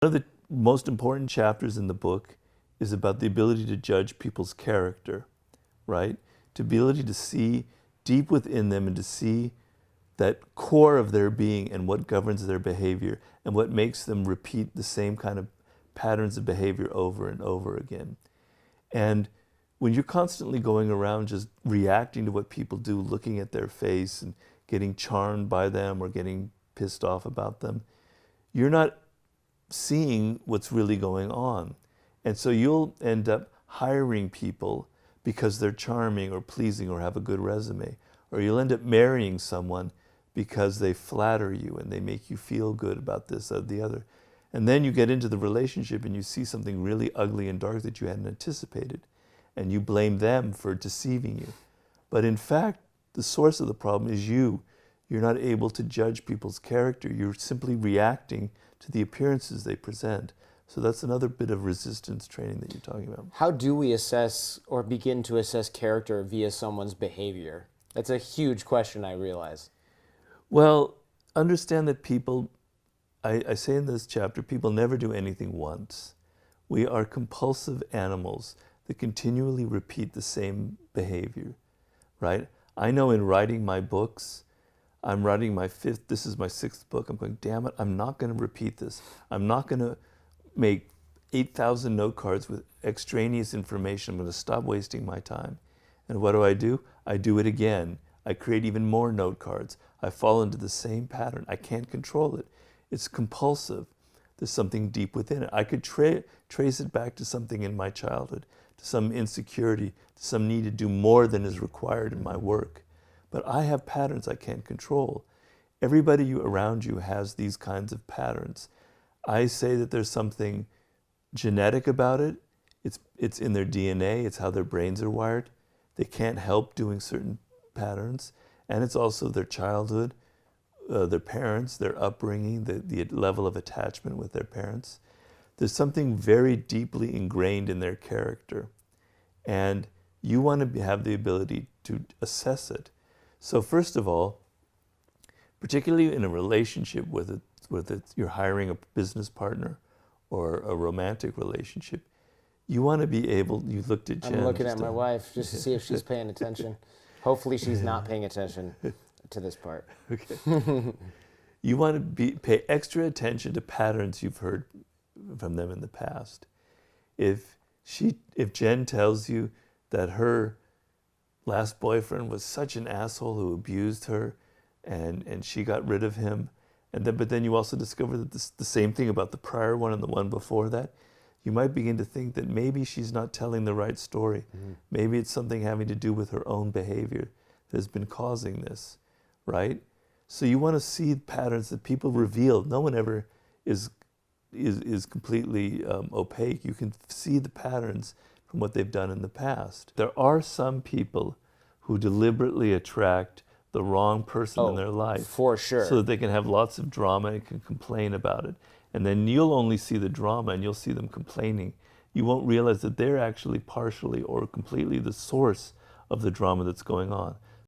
One of the most important chapters in the book is about the ability to judge people's character, right? To be able to see deep within them and to see that core of their being and what governs their behavior and what makes them repeat the same kind of patterns of behavior over and over again. And when you're constantly going around just reacting to what people do, looking at their face and getting charmed by them or getting pissed off about them, you're not seeing what's really going on. And so you'll end up hiring people because they're charming or pleasing or have a good resume. Or you'll end up marrying someone because they flatter you and they make you feel good about this or the other. And then you get into the relationship and you see something really ugly and dark that you hadn't anticipated. And you blame them for deceiving you. But in fact, the source of the problem is you. You're not able to judge people's character. You're simply reacting to the appearances they present. So that's another bit of resistance training that you're talking about. How do we assess or begin to assess character via someone's behavior? That's a huge question, I realize. Well, understand that people, I say in this chapter, people never do anything once. We are compulsive animals that continually repeat the same behavior, right? I know in writing my books, I'm writing this is my 6th book. I'm going, damn it, I'm not going to repeat this. I'm not going to make 8,000 note cards with extraneous information. I'm going to stop wasting my time. And what do? I do it again. I create even more note cards. I fall into the same pattern. I can't control it. It's compulsive. There's something deep within it. I could trace it back to something in my childhood, to some insecurity, to some need to do more than is required in my work. But I have patterns I can't control. Everybody around you has these kinds of patterns. I say that there's something genetic about it. It's in their DNA. It's how their brains are wired. They can't help doing certain patterns. And it's also their childhood, their parents, their upbringing, the level of attachment with their parents. There's something very deeply ingrained in their character. And you want to have the ability to assess it. So first of all, particularly in a relationship with you're hiring a business partner or a romantic relationship, you want to be able, you looked at Jen. I'm looking at my wife just to see if she's paying attention. Hopefully she's not paying attention to this part. Okay. You want to pay extra attention to patterns you've heard from them in the past. If Jen tells you that her last boyfriend was such an asshole who abused her and she got rid of him, but then you also discover that the same thing about the prior one and the one before that, you might begin to think that maybe she's not telling the right story. Mm-hmm. Maybe it's something having to do with her own behavior that has been causing this, right? So you want to see patterns that people reveal. No one ever is completely opaque. You can see the patterns from what they've done in the past. There are some people who deliberately attract the wrong person in their life. For sure. So that they can have lots of drama and can complain about it. And then you'll only see the drama and you'll see them complaining. You won't realize that they're actually partially or completely the source of the drama that's going on.